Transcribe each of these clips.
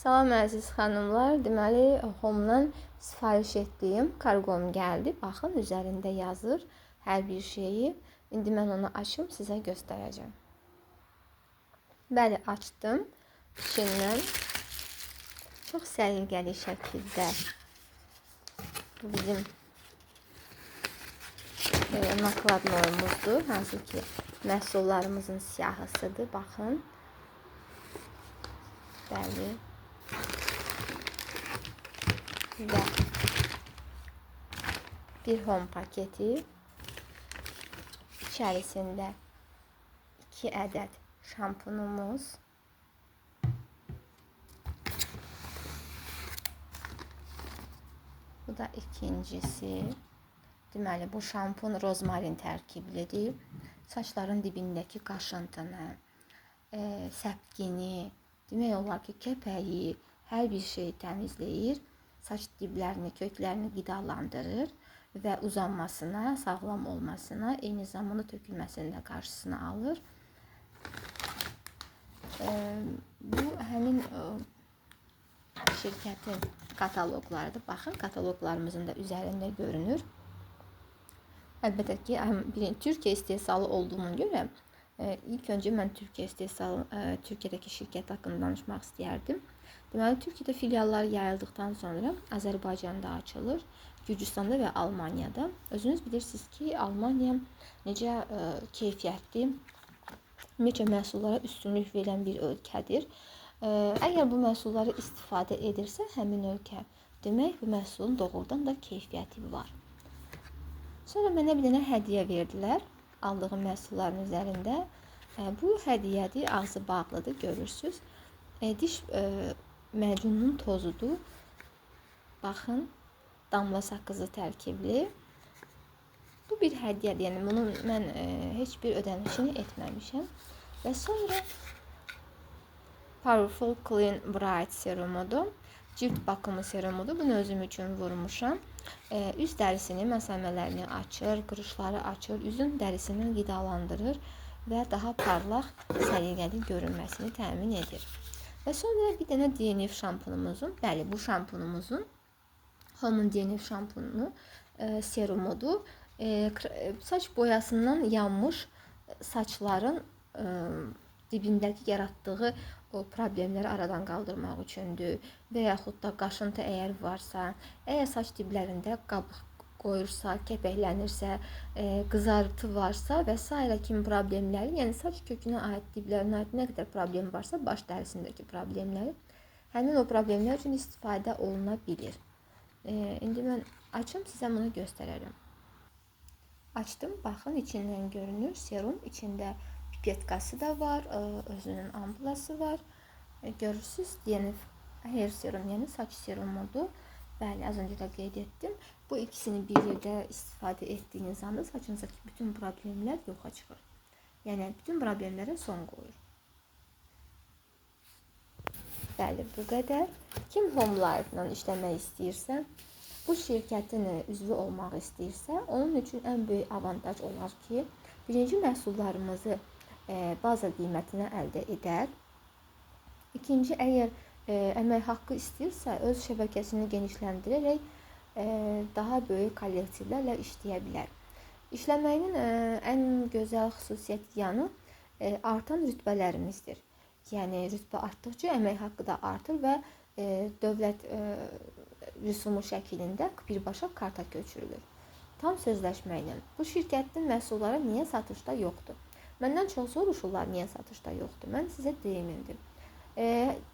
Salam əziz xanımlar, deməli Home-dan sifariş etdiyim karqom gəldi. Baxın, üzərində yazır hər bir şeyi. İndi mən onu açım, sizə göstərəcəm. Bəli, açdım. İçindən çox səliqəli şəkildə bu bizim nakladnomuzdur. Hansı ki, məhsullarımızın siyahısıdır. Baxın. Bəli. Və bir home paketi, içərisində 2 ədəd şampunumuz, bu da ikincisi. Deməli, bu şampun rozmarin tərkiblidir. Saçların dibindəki qaşıntını, səpkini, demək olar ki, kəpəyi, hər bir şeyi təmizləyir. Saç diblərini, köklərini qidalandırır və uzanmasına, sağlam olmasına, eyni zamanda tökülməsinin də qarşısını alır. Bu həmin şirkətin kataloqlarıdır. Baxın, kataloqlarımızın da üzərində görünür. Əlbəttə ki, Türkiyə istehsalı olduğuna görə ilk öncə mən Türkiyədəki şirkət haqqında danışmaq istəyərdim. Deməli, Türkiyədə filiallar yayıldıqdan sonra Azərbaycanda açılır, Gürcüstanda və Almaniyada. Özünüz bilirsiniz ki, Almaniya necə keyfiyyətli, necə məhsullara üstünlük verən bir ölkədir. Əgər bu məhsulları istifadə edirsə, həmin ölkə, demək bu məhsulun doğrudan da keyfiyyəti var. Sonra mənə bir dənə hədiyyə verdilər aldığım məhsulların üzərində. Bu hədiyyədir, ağzı bağlıdır, görürsünüz. Diş macununun tozudur. Baxın, damla sakızı tərkibli. Bu bir hədiyyədir, yəni bunun mən heç bir ödənişini etməmişəm. Və sonra Powerful Clean Bright serumudur. Cilt bakımı serumudur. Bunu özüm üçün vurmuşam. Üz dərisinin məsələlərini açır, qırışları açır, üzün dərisini qidalandırır və daha parlaq, səliqəli görünməsini təmin edir. Və sonra bir dənə DNF şampunumuzun, bəli, bu şampunumuzun Home DNF şampunu serumudur. Saç boyasından yanmış saçların dibindəki yaratdığı o problemləri aradan qaldırmaq üçündür və yaxud da qaşıntı əgər varsa, əgər saç diblərində qabıq qoyursa, kəpəklənirsə, qızartı varsa və s. kimi problemləri, yəni saç kökünə aid, diblərinə aid nə qədər problem varsa, baş dərisindəki problemləri, həmin o problemlər üçün istifadə oluna bilir. İndi mən açım, sizə bunu göstərərəm. Açdım, baxın, içindən görünür serum, içində pipetkası da var, özünün ampulası var. Görürsünüz, DNF hair serum, yəni saç serumudur. Bəli, az öncə də qeyd etdim. Bu ikisini bir yerdə istifadə etdiyiniz anda saçınızdakı bütün problemlər yoxa çıxır. Yəni, bütün problemlərə son qoyur. Bəli, bu qədər. Kim Home Life-la işləmək istəyirsə, bu şirkətin üzvü olmaq istəyirsə, onun üçün ən böyük avantaj olar ki, birinci məhsullarımızı baza qiymətinə əldə edər. İkinci, əgər əmək haqqı istəyirsə, öz şəbəkəsini genişləndirərək daha böyük kollektivlərlə işləyə bilər. İşləməyinin ən gözəl xüsusiyyət yanı artan rütbələrimizdir. Yəni, rütbə artdıqca əmək haqqı da artır və dövlət rüsumu şəklində birbaşa karta köçürülür. Tam sözləşmə ilə. Bu şirkətin məhsulları niyə satışda yoxdur? Məndən çox soruşurlar, niyə satışda yoxdur? Mən sizə deyim indi.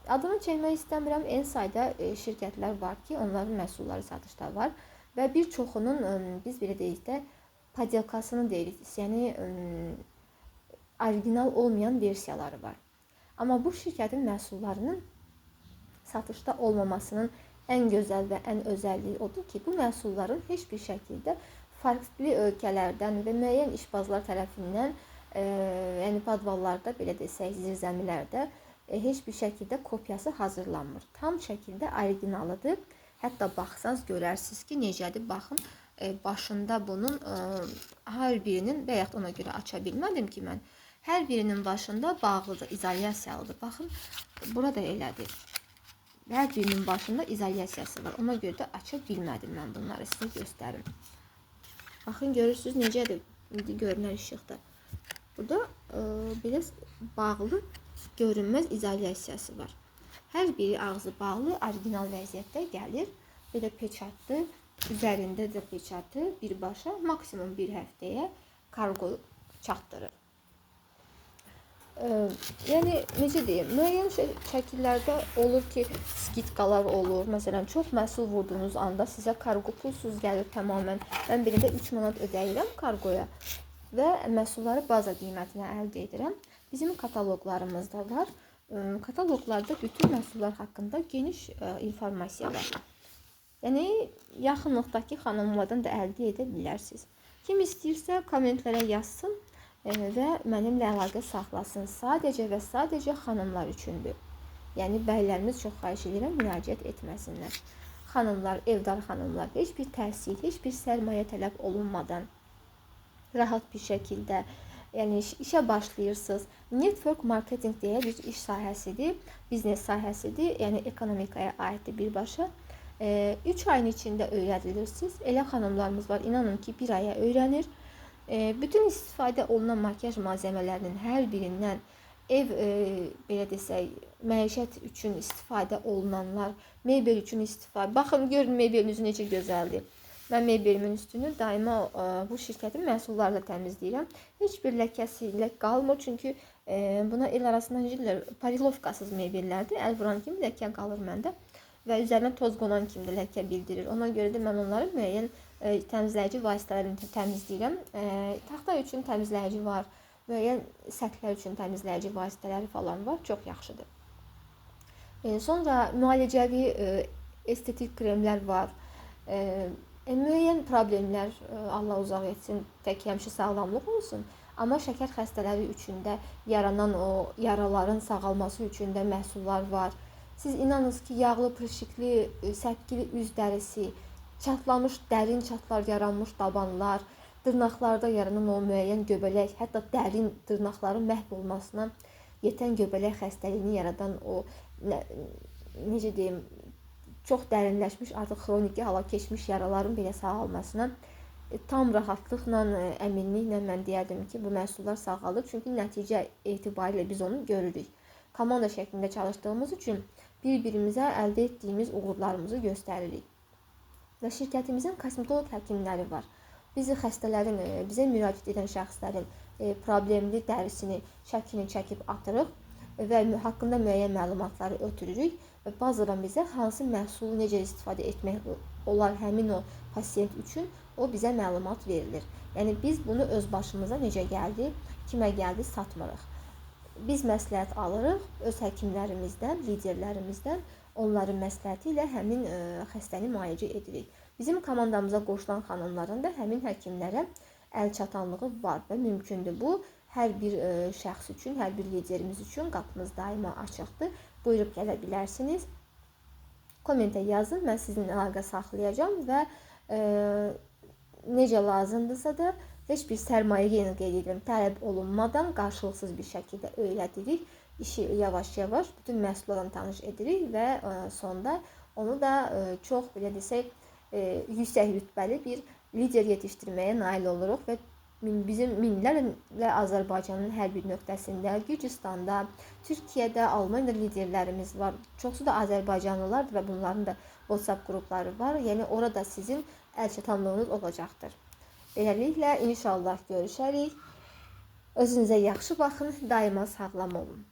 Adını çəkmək istəmirəm, en sayda şirkətlər var ki, onların məhsulları satışda var və bir çoxunun, biz belə deyik də, padelkasını deyirik, yəni orijinal olmayan versiyaları var. Amma bu şirkətin məhsullarının satışda olmamasının ən gözəl və ən özəlliyi odur ki, bu məhsulların heç bir şəkildə farklı ölkələrdən və müəyyən işbazlar tərəfindən, yəni podvallarda, belə desək, zirzəmilərdə heç bir şəkildə kopyası hazırlanmır. Tam şəkildə orijinalıdır. Hətta baxsanız görərsiniz ki, necədir. Baxın, başında bunun hər birinin, və yaxud ona görə aça bilmədim ki mən, hər birinin başında bağlıdır, izolyasiyalıdır. Baxın, burada elədir. Hər birinin başında izolyasiyası var. Ona görə də aça bilmədim mən bunları sizə göstərim. Baxın, görürsünüz necədir indi görünən işıqda. Burada belə bağlı görünməz izolyasiyası var. Hər biri ağzı bağlı, orijinal vəziyyətdə gəlir. Belə peçatlı, üzərində də peçatı birbaşa maksimum bir həftəyə kargo çatdırır. Yəni necə deyim, müəyyən şəkillərdə olur ki, skitkalar olur. Məsələn, çox məhsul vurduğunuz anda sizə kargo pulsuz gəlir tamamən. Mən birində 3 manat ödəyirəm kargoya və məhsulları baza qiymətinə əldə edirəm. Bizim kataloqlarımızda var. Kataloqlarda bütün məhsullar haqqında geniş informasiya var. Yəni yaxınlıqdakı xanımlardan da əldə edə bilərsiniz. Kim istəyirsə kommentlərə yazsın və mənimlə əlaqə saxlasın. Sadəcə və sadəcə xanımlar üçündür. Yəni bəylərimiz çox xahiş edirəm müraciət etməsinlər. Xanımlar, evdar xanımlar heç bir təhsil, heç bir sərmayə tələb olunmadan rahat bir şəkildə yəni işə başlayırsınız. Network marketing deyə bir iş sahəsidir, biznes sahəsidir. Yəni ekonomikaya aiddir birbaşa. 3 ayın içində öyrədilirsiniz. Elə xanımlarımız var, inanın ki, 1 aya öyrənir. Bütün istifadə olunan makyaj malzəmələrinin hər birindən ev, belə desək, məişət üçün istifadə olunanlar, mebel üçün istifadə. Baxın, görün mebelin üzü necə gözəldir. Mən mebelimin üstünü daima bu şirkətin məhsullarla təmizləyirəm. Heç bir ləkəsi qalmır, çünki buna el arasından deyirlər, parilovkasız mebellərdir. Əl vuran kimi ləkə qalır məndə və üzərinə toz qonan kimi də ləkə bildirir. Ona görə də mən onları müəyyən təmizləyici vasitələrlə təmizləyirəm. Taxta üçün təmizləyici var, müəyyən səthlər üçün təmizləyici vasitələri falan var. Çox yaxşıdır. Sonra müalicəvi estetik kremlər var. Müəyyən problemlər, Allah uzaq etsin, tək həmişə sağlamlıq olsun. Amma şəkər xəstələri üçün də yaranan o yaraların sağalması üçün də məhsullar var. Siz inanınız ki, yağlı, pırışıqlı, səpkili üz dərisi, çatlamış dərin çatlar yaranmış dabanlar, dırnaqlarda yaranan o müəyyən göbələk, hətta dərin dırnaqların məhv olmasına yetən göbələk xəstəliyini yaradan o, necə deyim, çox dərinləşmiş, artıq xroniki hala keçmiş yaraların belə sağalmasına tam rahatlıqla, əminliklə mən deyərdim ki, bu məhsullar sağalır. Çünki nəticə etibarilə biz onu görürük. Komanda şəklində çalışdığımız üçün bir-birimizə əldə etdiyimiz uğurlarımızı göstəririk. Və şirkətimizin kosmetoloq həkimləri var. Bizi xəstələrin, bizə müraciət edən şəxslərin problemli dərisini, şəklini çəkib atırıq və haqqında müəyyən məlumatları ötürürük və bazadan bizə hansı məhsulu necə istifadə etmək olar həmin o pasiyent üçün o bizə məlumat verilir. Yəni biz bunu öz başımıza necə gəldi, kimə gəldi satmırıq. Biz məsləhət alırıq öz həkimlərimizdən, liderlərimizdən, onların məsləhəti ilə həmin xəstəni müalicə edirik. Bizim komandamıza qoşulan xanımların da həmin həkimlərə əl çatanlığı var və mümkündür. Bu, hər bir şəxs üçün, hər bir liderimiz üçün qapımız daima açıqdır. Buyurub gələ bilərsiniz. Kommentə yazın, mən sizinlə əlaqə saxlayacağım və necə lazımdırsa da heç bir sərmayə yeni qeyd edirəm, tələb olunmadan qarşılıqsız bir şəkildə öyrədirik. İşi yavaş-yavaş bütün məhsullarla tanış edirik və sonda onu da çox, belə desək, yüksək rütbəli bir lider yetişdirməyə nail oluruq və bizim minlərlə Azərbaycanın hər bir nöqtəsində, Gürcüstanda, Türkiyədə, Almaniyada liderlərimiz var. Çoxsu da Azərbaycanlılardır və bunların da WhatsApp qrupları var. Yəni orada sizin əlçatanlığınız olacaqdır. Beləliklə, inşallah görüşərik. Özünüzə yaxşı baxın, daima sağlam olun.